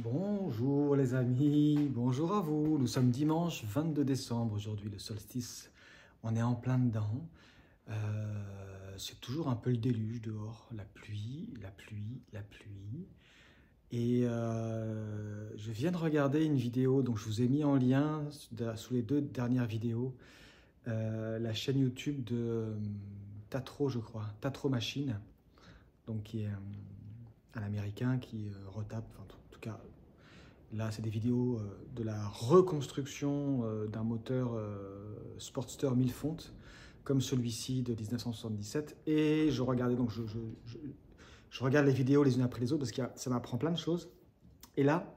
Bonjour les amis, bonjour à vous. Nous sommes dimanche 22 décembre aujourd'hui, le solstice. On est en plein dedans. C'est toujours un peu le déluge dehors, la pluie, la pluie, la pluie. Et je viens de regarder une vidéo, donc je vous ai mis en lien sous les deux dernières vidéos, la chaîne YouTube de Tatro, je crois, Tatro Machine, donc qui est un Américain qui retape, enfin, en tout cas, là c'est des vidéos de la reconstruction d'un moteur Sportster 1000 fontes, comme celui-ci de 1977. Et je regardais, donc je regarde les vidéos les unes après les autres parce que ça m'apprend plein de choses. Et là,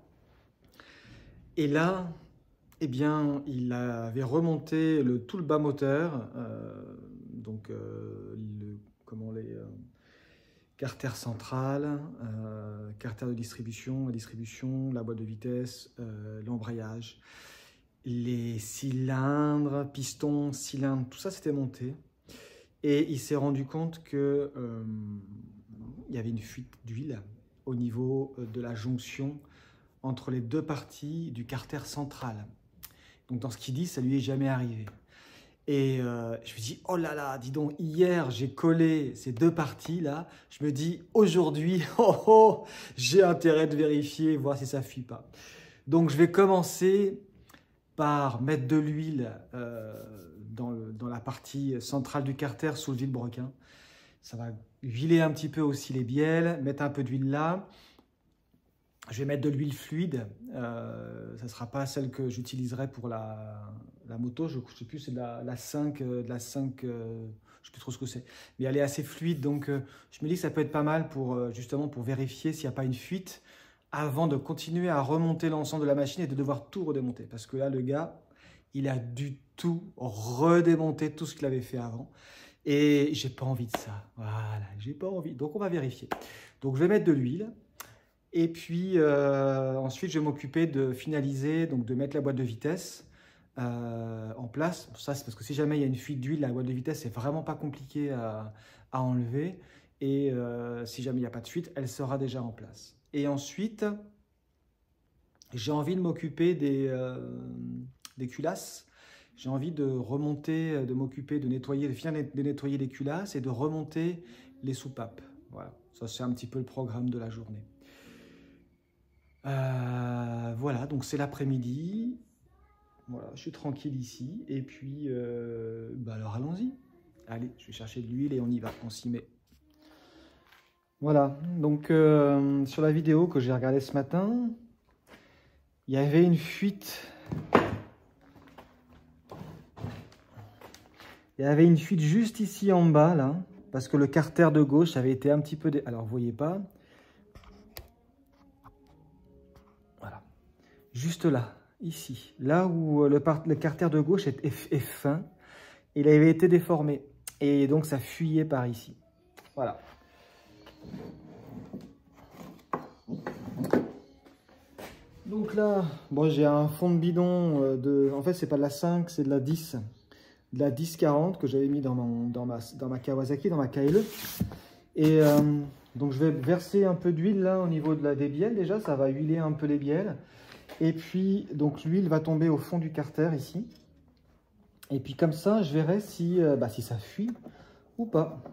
eh bien, il avait remonté tout le bas moteur, comment les carter central, carter de distribution, la boîte de vitesse, l'embrayage, les cylindres, pistons, cylindres, tout ça c'était monté. Et il s'est rendu compte que il y avait une fuite d'huile au niveau de la jonction entre les deux parties du carter central. Donc dans ce qu'il dit, ça lui est jamais arrivé. Et je me dis, oh là là, dis donc, hier j'ai collé ces deux parties là. Je me dis, aujourd'hui, j'ai intérêt de vérifier, voir si ça ne fuit pas. Donc je vais commencer par mettre de l'huile dans la partie centrale du carter sous le vilebrequin. Ça va huiler un petit peu aussi les bielles, mettre un peu d'huile là. Je vais mettre de l'huile fluide, ça ne sera pas celle que j'utiliserai pour la moto, je ne sais plus, c'est de la 5, je ne sais plus trop ce que c'est, mais elle est assez fluide, donc je me dis que ça peut être pas mal pour, justement pour vérifier s'il n'y a pas une fuite avant de continuer à remonter l'ensemble de la machine et de devoir tout redémonter, parce que là le gars, il a dû tout redémonter, tout ce qu'il avait fait avant, et j'ai pas envie de ça, voilà, j'ai pas envie, donc on va vérifier. Donc je vais mettre de l'huile. Et puis ensuite, je vais m'occuper de finaliser, donc de mettre la boîte de vitesse en place. Ça, c'est parce que si jamais il y a une fuite d'huile, la boîte de vitesse, c'est vraiment pas compliqué à enlever. Et si jamais il n'y a pas de fuite, elle sera déjà en place. Et ensuite, j'ai envie de m'occuper des culasses. J'ai envie de remonter, de m'occuper de nettoyer, de finir de nettoyer les culasses et de remonter les soupapes. Voilà, ça c'est un petit peu le programme de la journée. Voilà, donc c'est l'après-midi. Voilà, je suis tranquille ici. Et puis, alors allons-y. Allez, je vais chercher de l'huile et on y va, on s'y met. Voilà, donc sur la vidéo que j'ai regardée ce matin, il y avait une fuite. Il y avait une fuite juste ici en bas, là, parce que le carter de gauche avait été un petit peu... Alors, vous voyez pas. Voilà. Juste là, ici, là où le carter de gauche est fin, il avait été déformé. Et donc, ça fuyait par ici. Voilà. Donc là, bon, j'ai un fond de bidon en fait, c'est pas de la 5, c'est de la 10. De la 10-40 que j'avais mis dans ma Kawasaki, dans ma KLE. Et donc, je vais verser un peu d'huile là au niveau des bielles. Déjà, ça va huiler un peu les bielles. Et puis, donc l'huile va tomber au fond du carter ici. Et puis comme ça, je verrai si ça fuit ou pas.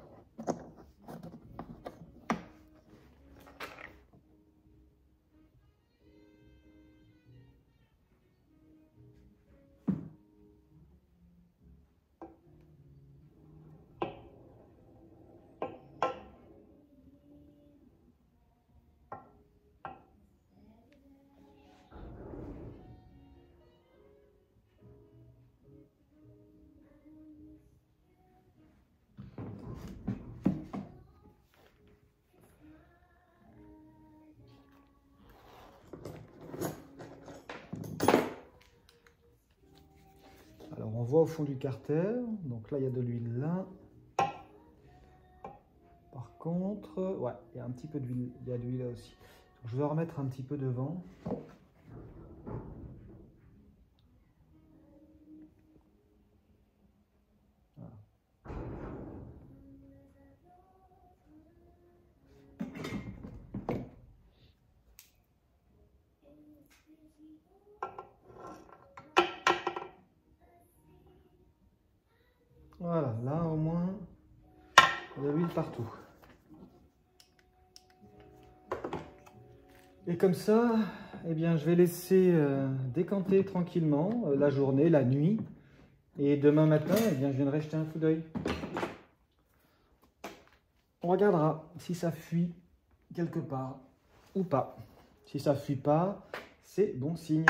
Alors on voit au fond du carter, donc là il y a de l'huile là. Par contre, ouais, il y a un petit peu d'huile, il y a de l'huile là aussi. Donc, je vais remettre un petit peu devant. Voilà. l'huile partout. Et comme ça, eh bien, je vais laisser décanter tranquillement la journée, la nuit. Et demain matin, eh bien, je viendrai jeter un coup d'œil. On regardera si ça fuit quelque part ou pas. Si ça fuit pas, c'est bon signe.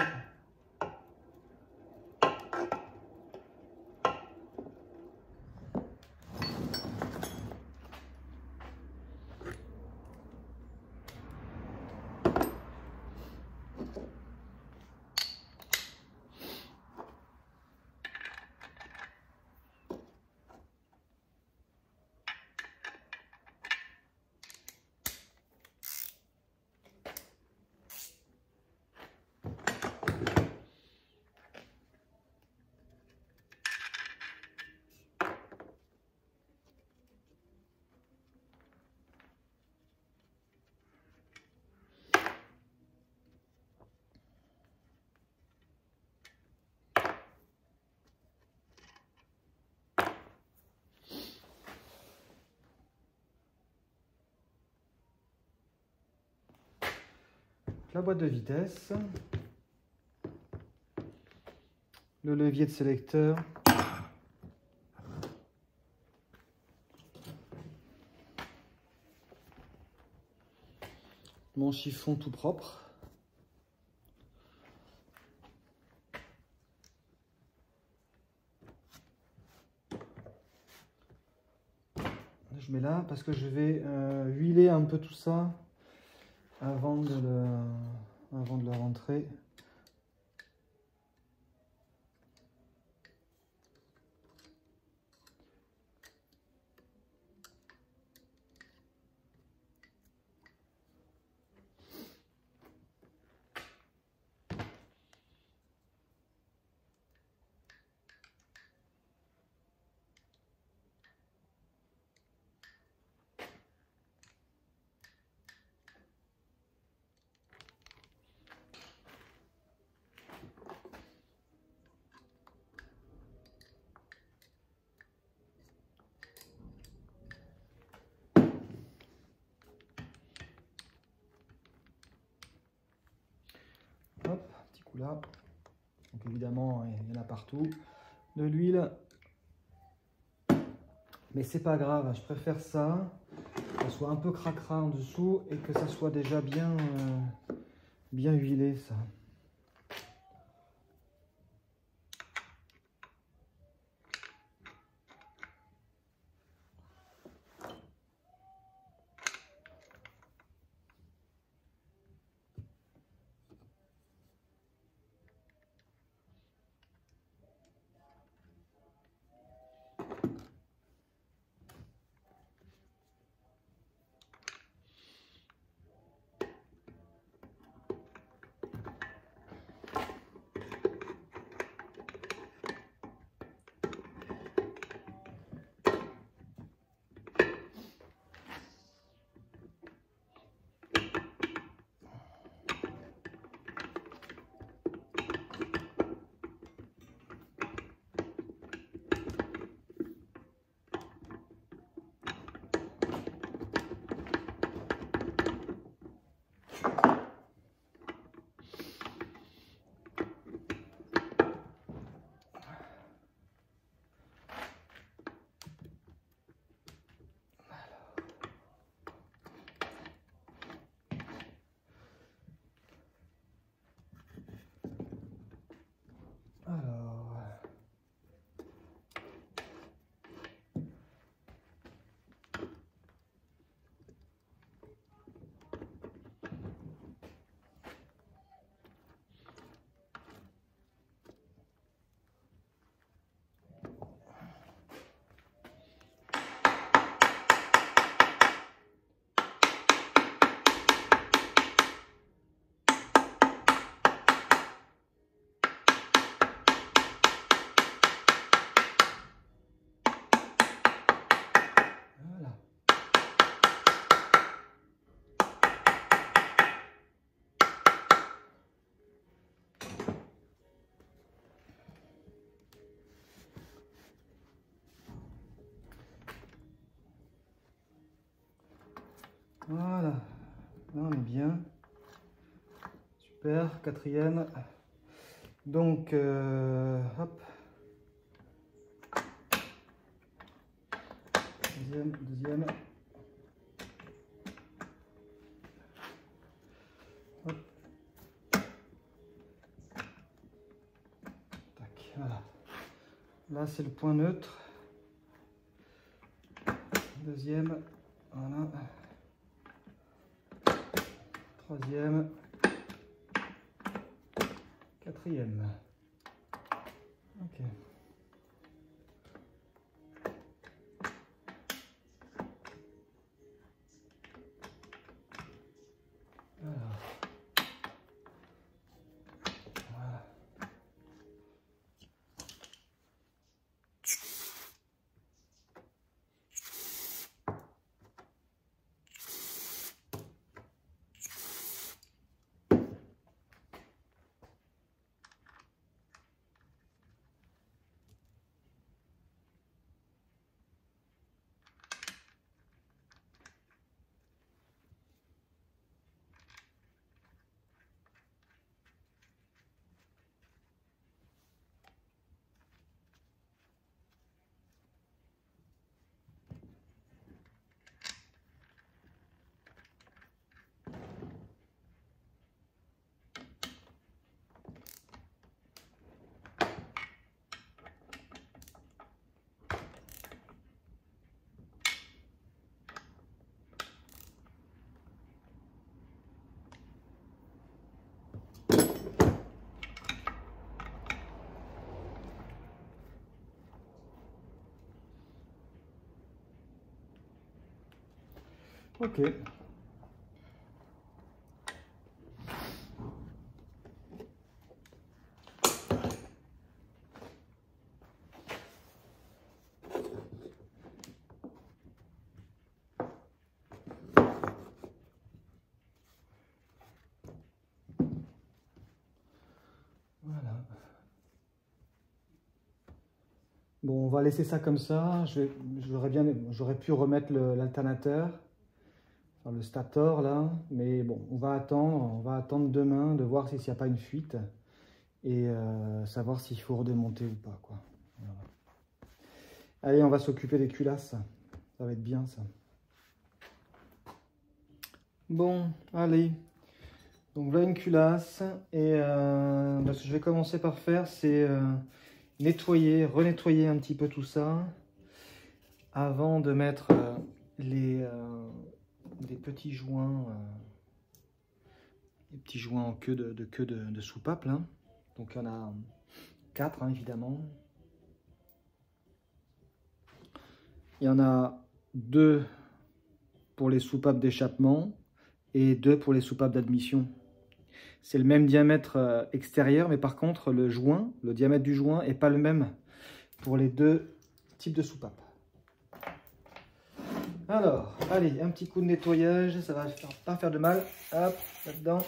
La boîte de vitesse, le levier de sélecteur, mon chiffon tout propre, je mets là parce que je vais huiler un peu tout ça avant de le rentrer. Hop, petit coup là. Donc évidemment, il y en a partout. De l'huile. Mais c'est pas grave, je préfère ça. Que ça soit un peu cracra en dessous et que ça soit déjà bien huilé, ça. Voilà, là on est bien. Super, quatrième. Donc, hop. Deuxième. Hop. Tac, voilà. Là, c'est le point neutre. Deuxième, voilà. Troisième. Quatrième. Ok. Alors. Voilà. Ok. Voilà. Bon, on va laisser ça comme ça. J'aurais pu remettre l'alternateur, enfin, le stator là, mais bon, on va attendre demain de voir s'il n'y a pas une fuite et savoir s'il faut redémonter ou pas, quoi. Voilà. Allez, on va s'occuper des culasses. Ça va être bien ça. Bon, allez. Donc voilà une culasse et ce que je vais commencer par faire, c'est renettoyer un petit peu tout ça avant de mettre les petits joints en queue de soupape là. Donc il y en a 4 hein, évidemment. Il y en a 2 pour les soupapes d'échappement et 2 pour les soupapes d'admission. C'est le même diamètre extérieur, mais par contre le diamètre du joint n'est pas le même pour les 2 types de soupapes. Alors, allez, un petit coup de nettoyage, ça va pas faire de mal. Hop, là-dedans.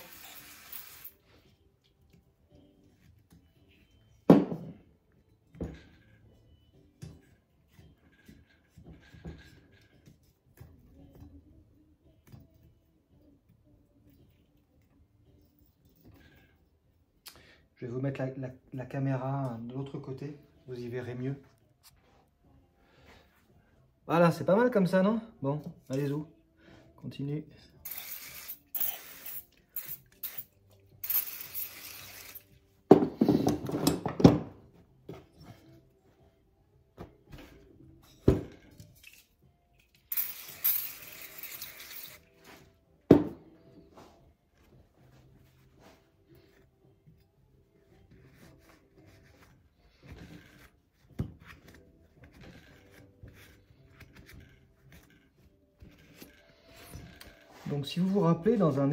Je vais vous mettre la caméra de l'autre côté, vous y verrez mieux. Voilà, c'est pas mal comme ça, non? Bon, allez-y, continue. Donc si vous vous rappelez, dans un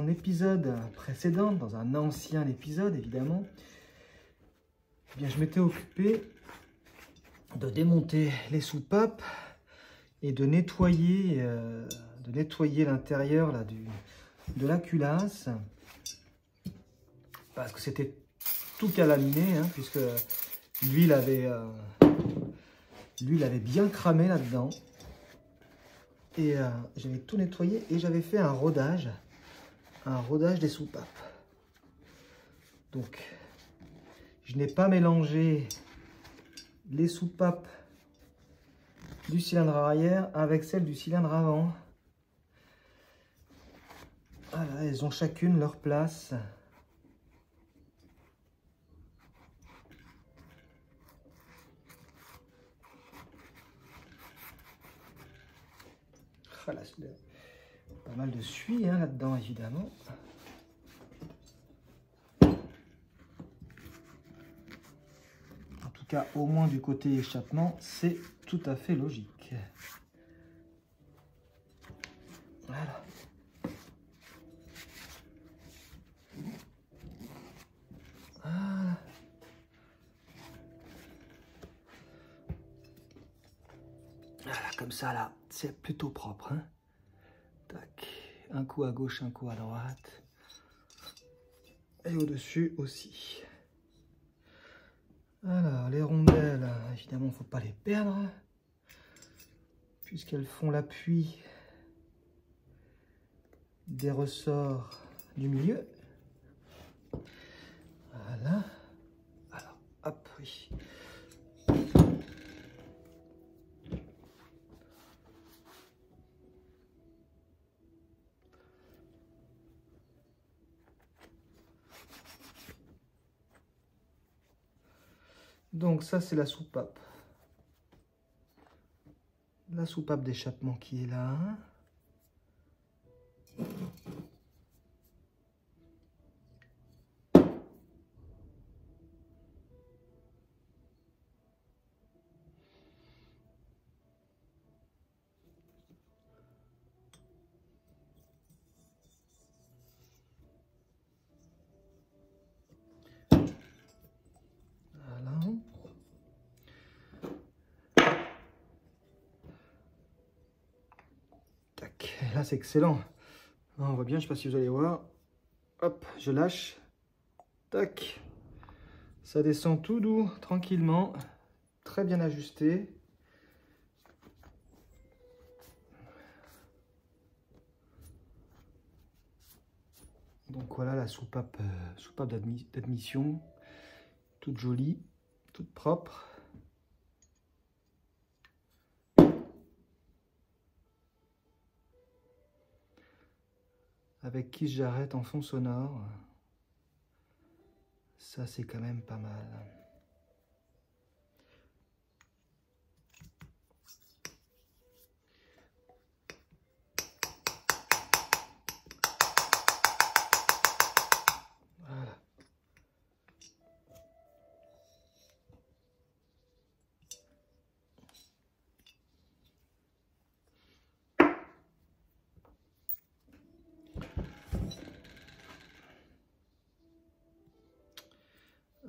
épisode précédent, dans un ancien épisode évidemment, eh bien, je m'étais occupé de démonter les soupapes et de nettoyer l'intérieur de la culasse, parce que c'était tout calaminé, hein, puisque l'huile avait bien cramé là-dedans. et j'avais tout nettoyé et j'avais fait un rodage des soupapes. Donc, je n'ai pas mélangé les soupapes du cylindre arrière avec celles du cylindre avant. Voilà, elles ont chacune leur place. Voilà, pas mal de suie hein, là-dedans, évidemment. En tout cas, au moins du côté échappement, c'est tout à fait logique. Voilà. Voilà. Voilà, comme ça, là, c'est plutôt propre. Hein. Tac. Un coup à gauche, un coup à droite. Et au-dessus aussi. Alors, les rondelles, évidemment, il ne faut pas les perdre. Puisqu'elles font l'appui des ressorts du milieu. Voilà. Alors, hop, oui. Donc ça, c'est la soupape. La soupape d'échappement qui est là. Voilà. Tac. Là, c'est excellent. On voit bien, je ne sais pas si vous allez voir. Hop, je lâche. Tac. Ça descend tout doux, tranquillement. Très bien ajusté. Donc voilà la soupape, soupape d'admission. Toute jolie, toute propre. Avec qui j'arrête en fond sonore. Ça, c'est quand même pas mal. Voilà.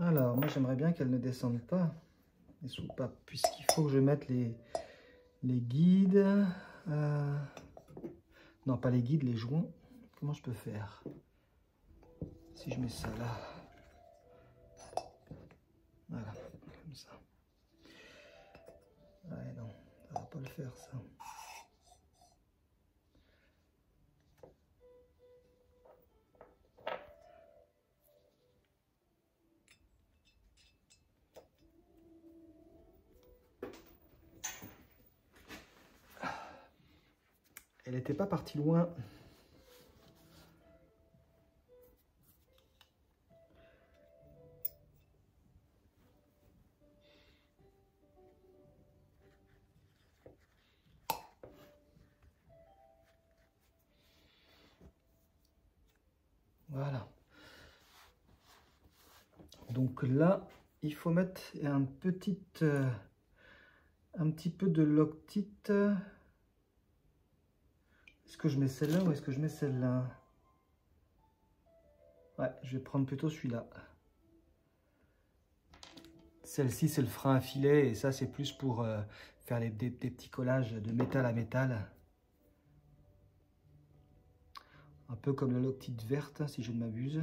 Alors, moi, j'aimerais bien qu'elles ne descendent pas, les soupapes, puisqu'il faut que je mette les guides. Non, pas les guides, les joints. Comment je peux faire? Si je mets ça là. Voilà, comme ça. Ouais, non, ça va pas le faire, ça. Elle n'était pas partie loin. Voilà. Donc là, il faut mettre un petit peu de loctite. Est-ce que je mets celle-là ou est-ce que je mets celle-là? Ouais, je vais prendre plutôt celui-là. Celle-ci, c'est le frein à filet et ça, c'est plus pour faire des petits collages de métal à métal. Un peu comme la loctite verte, si je ne m'abuse.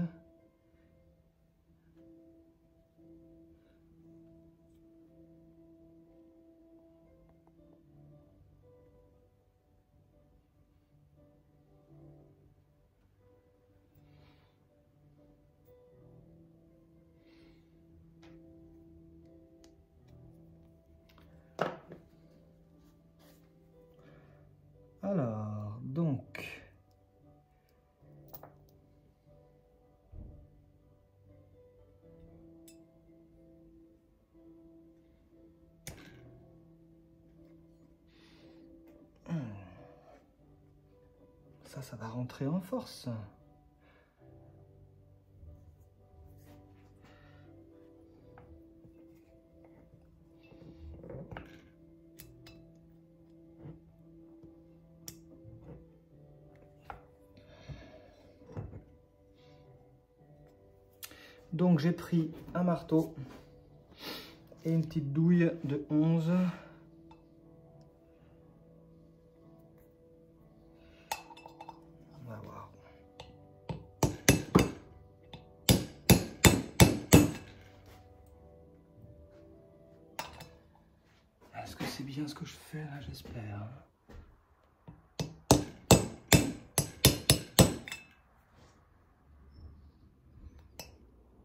ça va rentrer en force. Donc j'ai pris un marteau et une petite douille de 11. On va voir. Est-ce que c'est bien ce que je fais là? J'espère.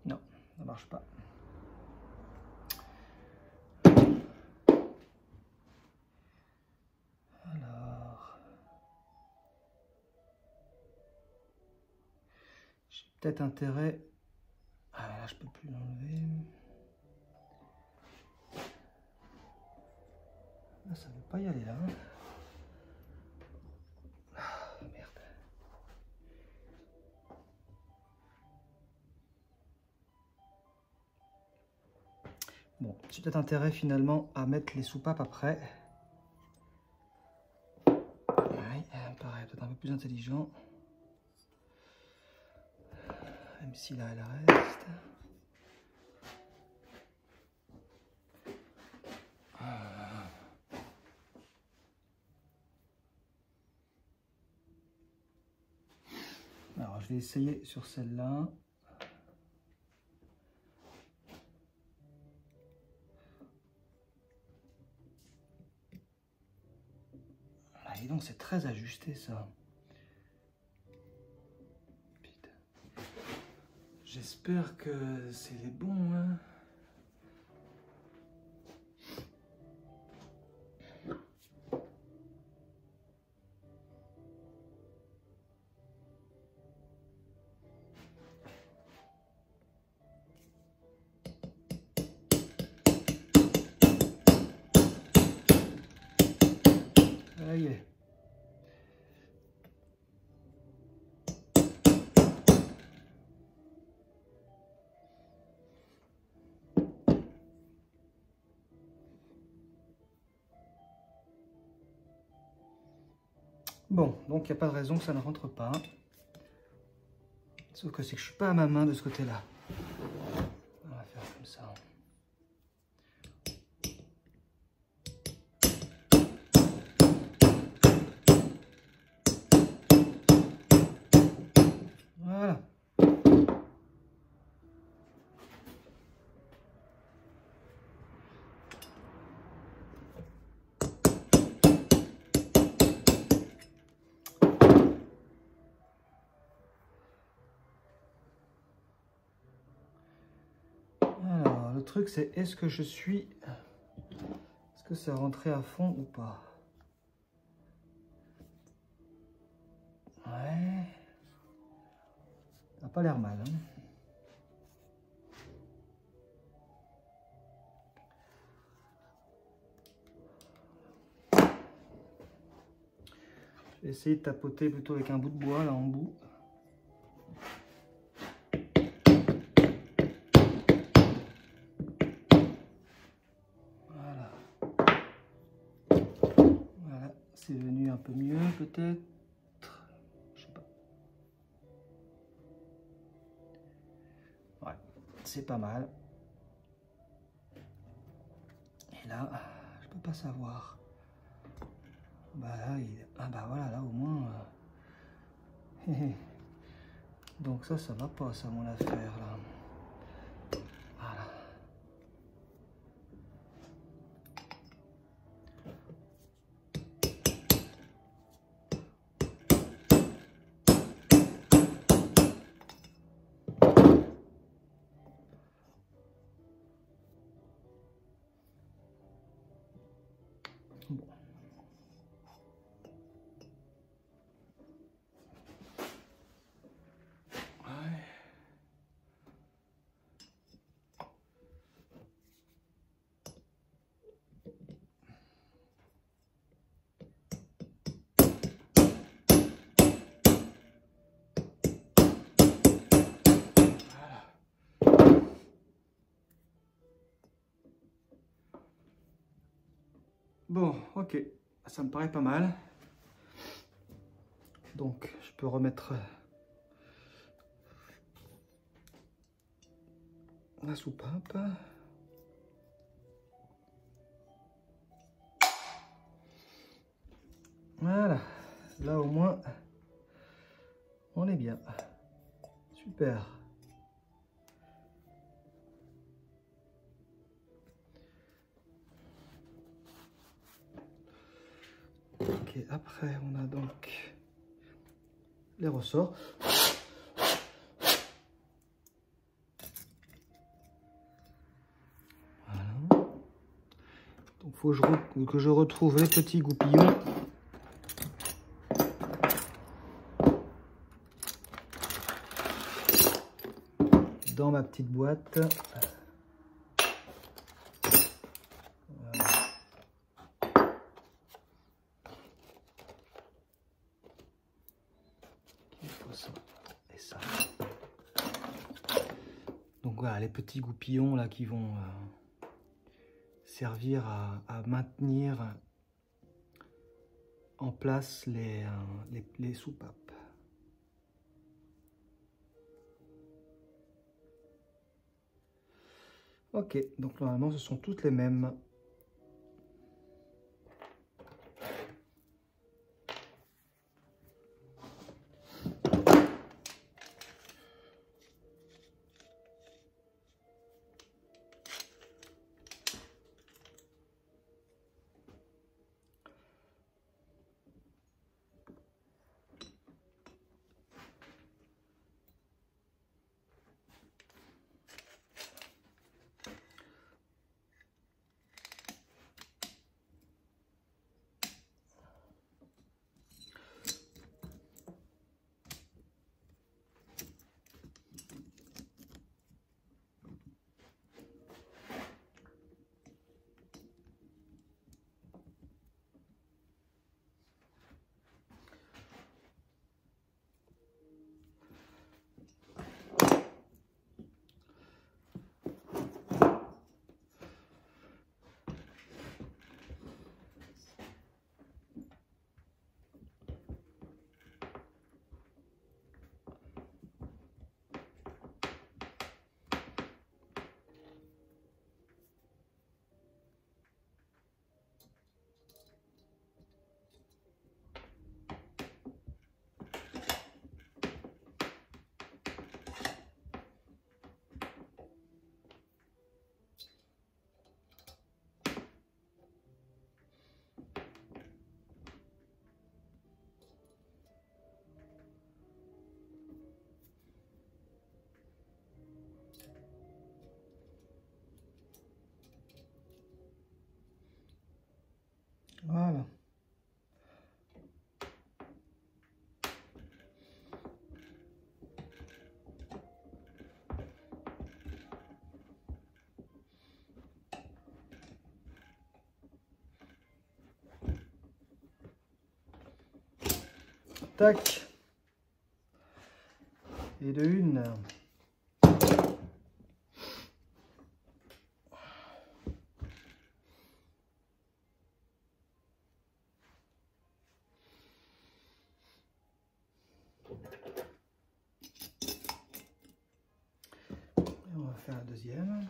Non, ça marche pas. Alors, j'ai peut-être intérêt. Ah là, je peux plus l'enlever. Ah, ça ne veut pas y aller là. Ah, merde. Bon, j'ai peut-être intérêt finalement à mettre les soupapes après. Ouais, pareil, peut-être un peu plus intelligent. Même si là, elle reste. Alors, je vais essayer sur celle-là. Ah, et donc, c'est très ajusté, ça. Putain. J'espère que c'est les bons, hein. Ça y est. Bon, donc il n'y a pas de raison que ça ne rentre pas. Sauf que c'est que je suis pas à ma main de ce côté-là. On va faire comme ça. Voilà. Alors, le truc c'est est-ce que je suis... Est-ce que ça rentrait à fond ou pas? Ouais. Ça n'a pas l'air mal, hein. Je vais essayer de tapoter plutôt avec un bout de bois là en bout. Voilà. Voilà, c'est venu un peu mieux peut-être. Je sais pas. Ouais, c'est pas mal. Et là, je peux pas savoir. Bah là, ah bah voilà, là au moins. Donc ça va pas, ça mon affaire là. Voilà. Bon. Ouais. Bon, ok, ça me paraît pas mal. Donc, je peux remettre la soupape. Voilà, là au moins, on est bien. Super. Ok, après on a donc les ressorts. Voilà. Donc faut que je retrouve les petits goupillons. Dans ma petite boîte. Voilà. Il faut ça et ça. Donc voilà, les petits goupillons là qui vont servir à maintenir en place les soupapes. Ok, donc normalement ce sont toutes les mêmes. Voilà. Tac. Et de une. Et on va faire la deuxième.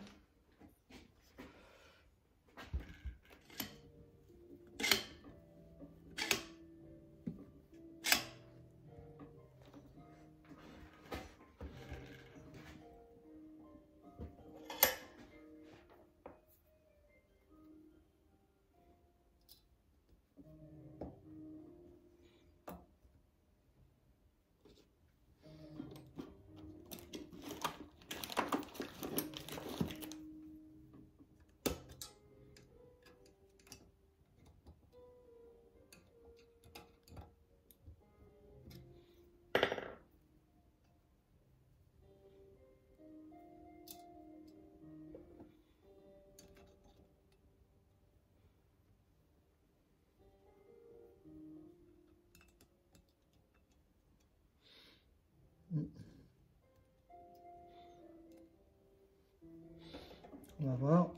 On va voir.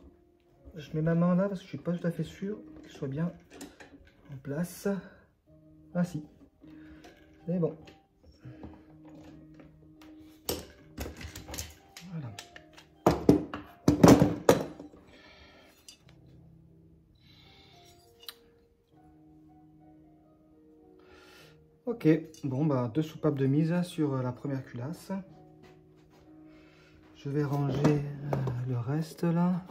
je mets ma main là parce que je suis pas tout à fait sûr qu'il soit bien en place. Ah si, c'est bon. Voilà. Ok, bon bah 2 soupapes de mise sur la première culasse. Je vais ranger le reste là.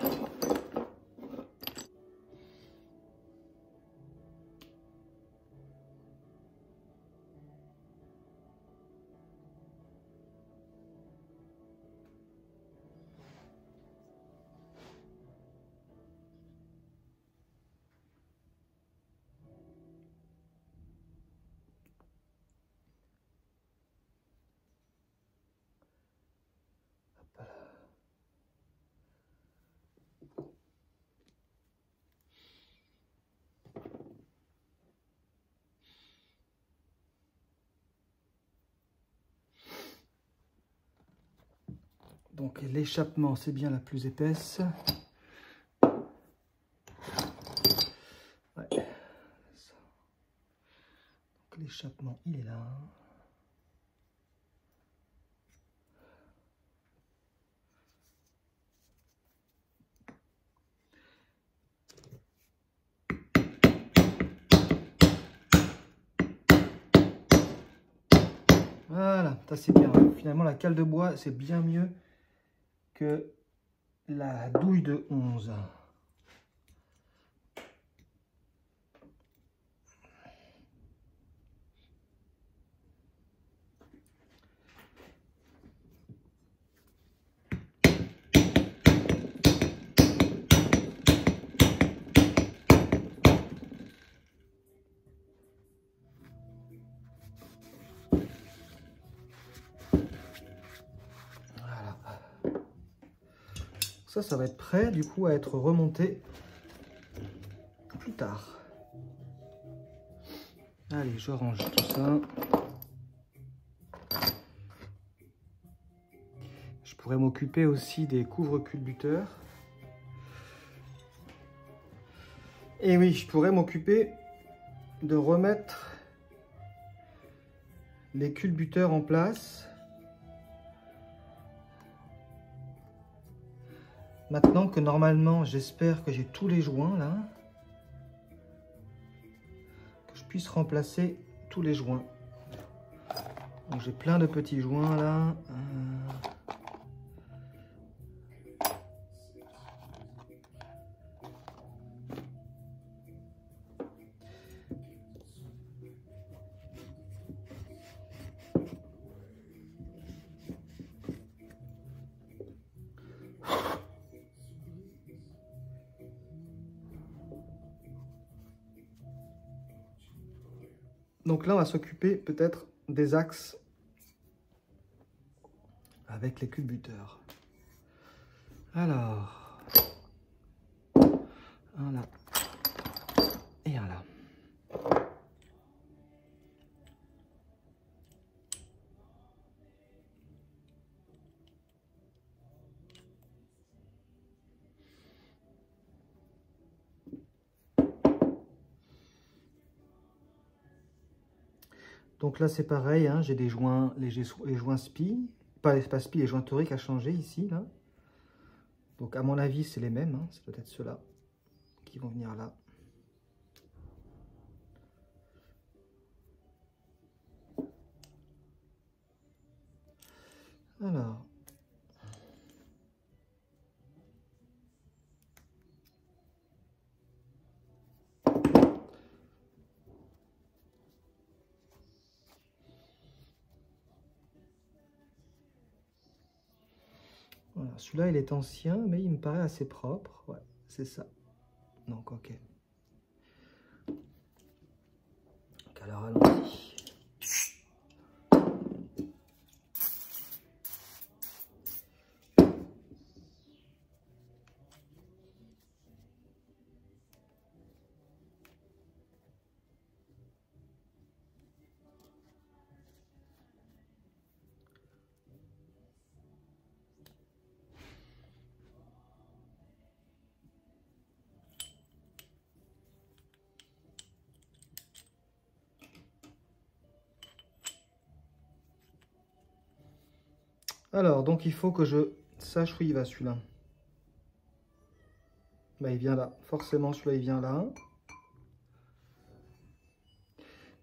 Donc l'échappement, c'est bien la plus épaisse. Ouais. Donc l'échappement, il est là. Voilà, ça c'est bien. Finalement, la cale de bois, c'est bien mieux que la douille de 11. Voilà. Ça va être prêt du coup à être remonté plus tard. Allez, je range tout ça. Je pourrais m'occuper aussi des couvre-culbuteurs. Et oui, je pourrais m'occuper de remettre les culbuteurs en place. Maintenant que normalement, j'espère que j'ai tous les joints là. Que je puisse remplacer tous les joints. Donc j'ai plein de petits joints là. Donc là, on va s'occuper peut-être des axes avec les culbuteurs. Alors, un là et un là. Donc là, c'est pareil, hein, j'ai des joints, les joints SPI, pas SPI, les joints toriques à changer ici, là. Donc à mon avis, c'est les mêmes, hein, c'est peut-être ceux-là qui vont venir là. Alors, voilà, celui-là, il est ancien, mais il me paraît assez propre. Ouais, c'est ça. Donc, ok. Donc, alors, allons-y. Alors, donc il faut que je sache où il va celui-là. Bah, il vient là. Forcément, celui-là, il vient là.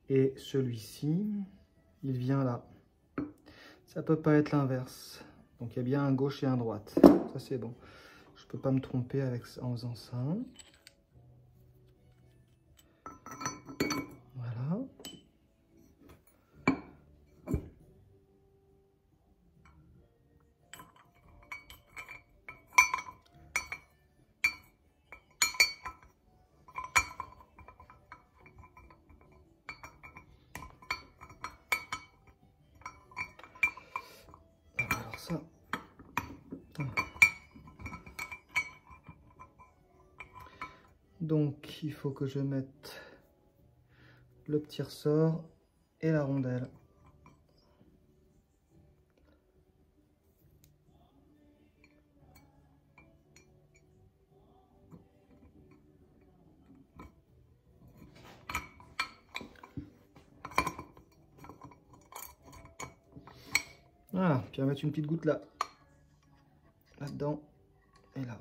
Et celui-ci, il vient là. Ça peut pas être l'inverse. Donc, il y a bien un gauche et un droite. Ça, c'est bon. Je peux pas me tromper avec, en faisant ça. Voilà. Alors ça. Donc, il faut que je mette le petit ressort et la rondelle. Voilà, puis on va mettre une petite goutte là. Là-dedans et là.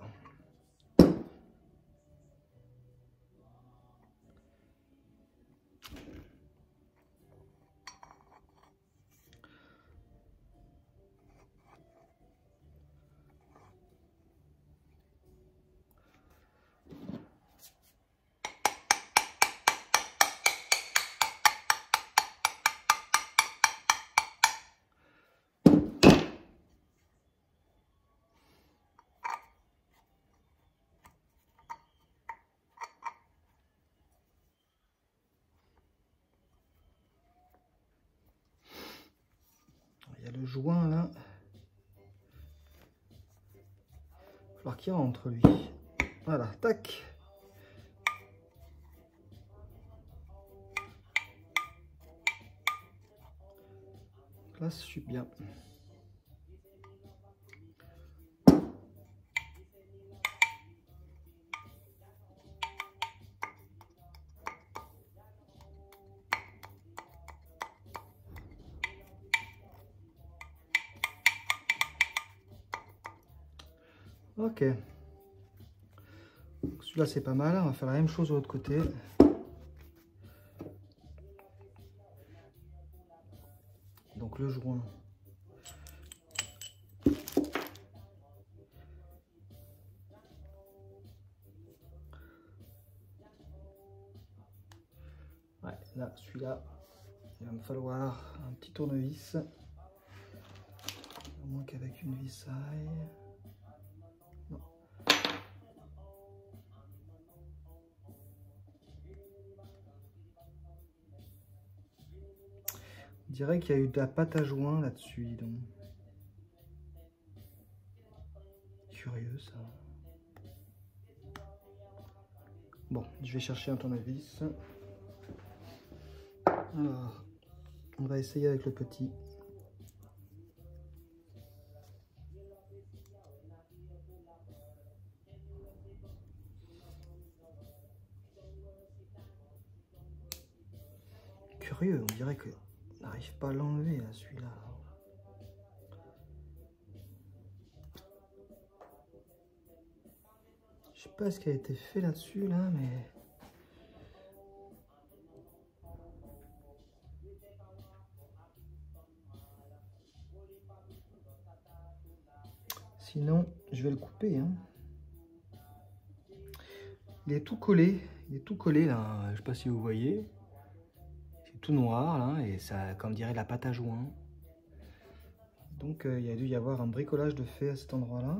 Il y a le joint là. Il va falloir qu'il rentre lui. Voilà, tac. Là, je suis bien. Ok. Celui-là, c'est pas mal. On va faire la même chose de l'autre côté. Donc le joint. Ouais, là, celui-là, il va me falloir un petit tournevis. À moins qu'avec une vis ça aille. Non. On dirait qu'il y a eu de la pâte à joint là-dessus, dis donc. Curieux ça. Bon, je vais chercher un tournevis. Alors, on va essayer avec le petit. Curieux, on dirait que n'arrive pas à l'enlever là, celui-là. Je sais pas ce qui a été fait là-dessus là, mais sinon je vais le couper. Hein. Il est tout collé, là. Je sais pas si vous voyez. C'est tout noir là et ça, comme dirait, la pâte à joint. Donc il y a dû y avoir un bricolage de fait à cet endroit-là.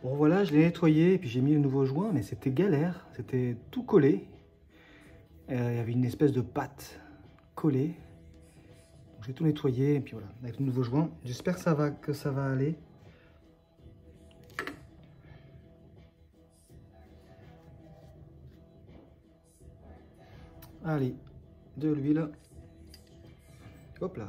Bon voilà, je l'ai nettoyé et puis j'ai mis le nouveau joint, mais c'était galère, c'était tout collé. Il y avait une espèce de pâte collée. J'ai tout nettoyé et puis voilà, avec le nouveau joint. J'espère que ça va aller. Allez, de l'huile. Hop là.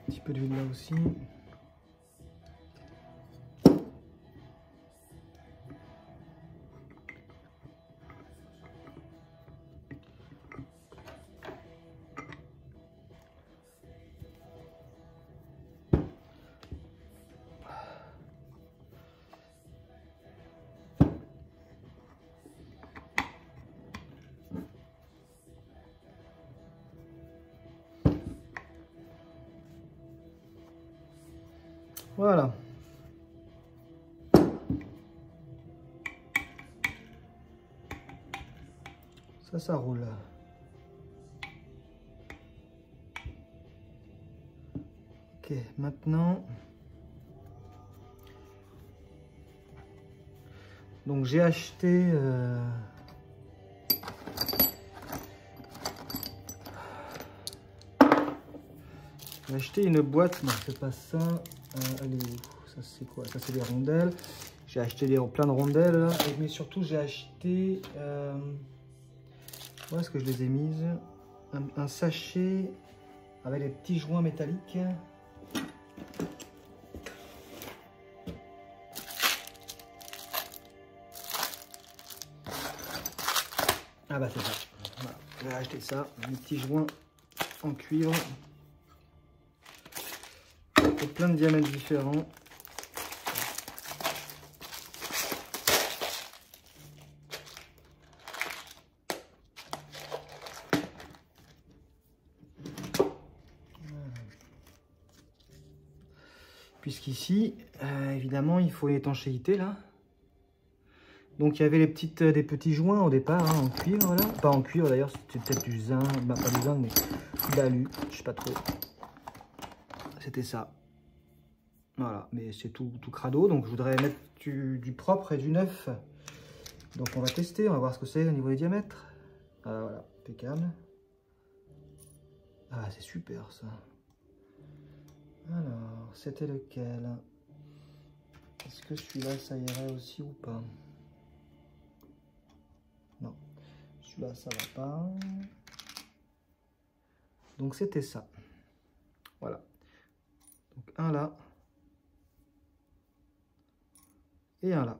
Un petit peu d'huile là aussi. Voilà. Ça roule. Ok, maintenant... Donc j'ai acheté... J'ai acheté une boîte, non c'est pas ça, elle est où? Ça c'est quoi? Ça c'est des rondelles. J'ai acheté plein de rondelles, là. Mais surtout j'ai acheté, où est-ce que je les ai mises? Un sachet avec des petits joints métalliques. Ah bah c'est ça, voilà. J'ai acheté ça, des petits joints en cuivre. Plein de diamètres différents. Puisqu'ici, évidemment, il faut l'étanchéité là. Donc il y avait des petits joints au départ hein, en cuivre là. Pas en cuivre d'ailleurs, c'était peut-être du zinc, bah, pas du zinc mais d'alu, je sais pas trop. C'était ça. Voilà, mais c'est tout crado, donc je voudrais mettre du propre et du neuf. Donc on va tester, on va voir ce que c'est au niveau des diamètres. Ah, voilà, impeccable. Ah, c'est super ça. Alors, c'était lequel? Est-ce que celui-là, ça irait aussi ou pas? Non, celui-là, ça va pas. Donc c'était ça. Voilà. Donc un là. Et un là.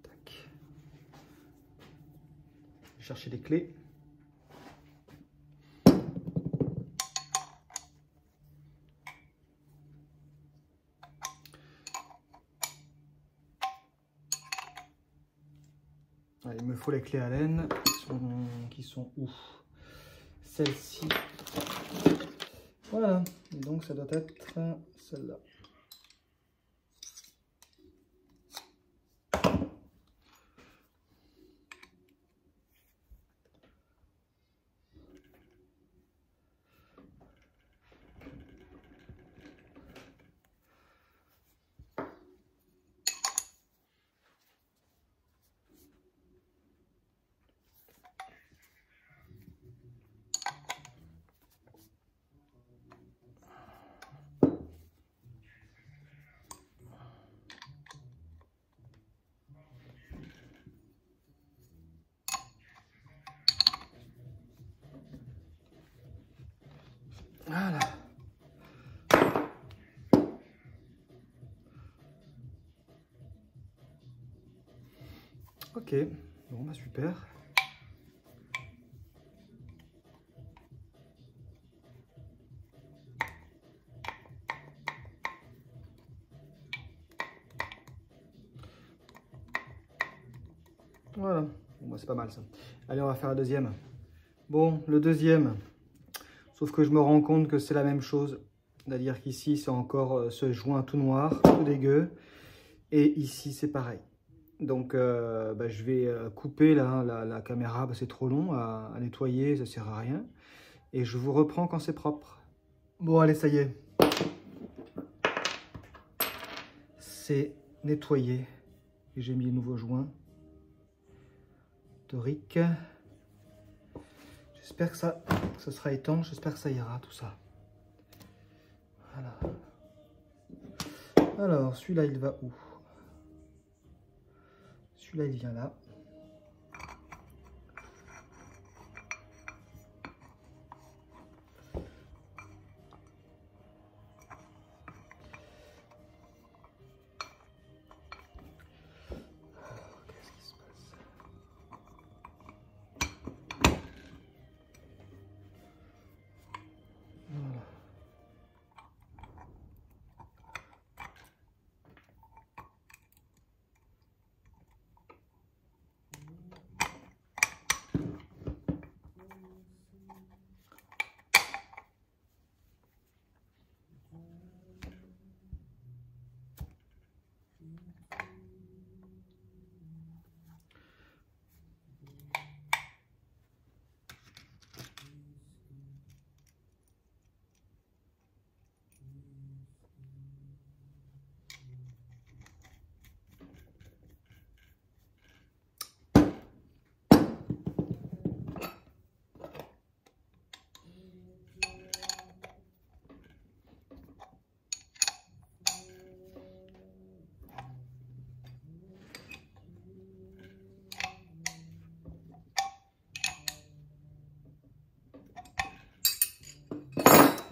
Tac. Chercher des clés. Allez, il me faut les clés Allen qui sont où? Celle-ci. Voilà. Et donc ça doit être celle-là. Voilà. Ok, bon bah super. Voilà, bon, c'est pas mal ça. Allez, on va faire la deuxième. Bon, le deuxième, sauf que je me rends compte que c'est la même chose. C'est-à-dire qu'ici, c'est encore ce joint tout noir, tout dégueu. Et ici, c'est pareil. Donc, je vais couper la caméra, c'est trop long à nettoyer, ça sert à rien. Et je vous reprends quand c'est propre. Bon, allez, ça y est. C'est nettoyé. Et j'ai mis les nouveaux joints toriques. J'espère que ça sera étanche, j'espère que ça ira, tout ça. Voilà. Alors, celui-là, il va où? Celui-là, il vient là. Qu'est-ce qui se passe? Voilà.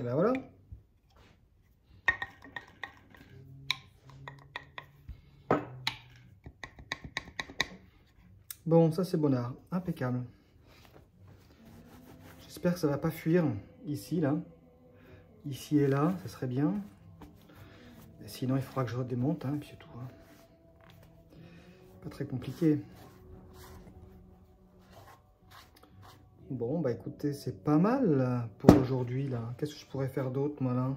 Et ben voilà. Bon, ça c'est bonnard, impeccable. J'espère que ça va pas fuir ici, là. Ici et là, ça serait bien. Mais sinon, il faudra que je redémonte, hein, puis c'est tout. Hein. Pas très compliqué. Bon, bah écoutez, c'est pas mal là, pour aujourd'hui, là. Qu'est-ce que je pourrais faire d'autre, moi, là?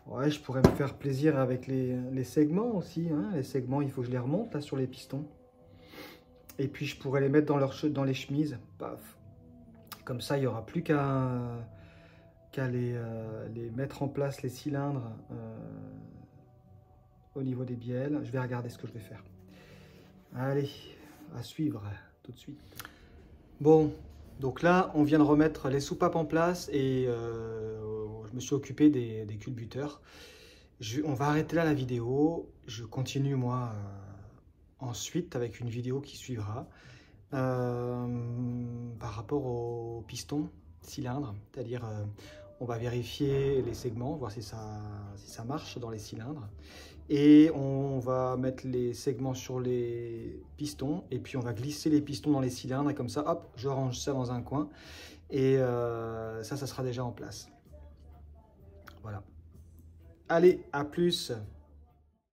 Ouais, je pourrais me faire plaisir avec les segments aussi. Hein. Les segments, il faut que je les remonte, là, sur les pistons. Et puis, je pourrais les mettre dans les chemises. Paf. Comme ça, il n'y aura plus qu'à les mettre en place, les cylindres, au niveau des bielles. Je vais regarder ce que je vais faire. Allez, à suivre tout de suite. Bon, donc là, on vient de remettre les soupapes en place et je me suis occupé des culbuteurs. On va arrêter là la vidéo. Je continue, moi, ensuite avec une vidéo qui suivra par rapport aux pistons cylindres. C'est-à-dire, on va vérifier les segments, voir si ça marche dans les cylindres. Et on va mettre les segments sur les pistons et puis on va glisser les pistons dans les cylindres et comme ça, hop, je range ça dans un coin et ça sera déjà en place. Voilà. Allez, à plus!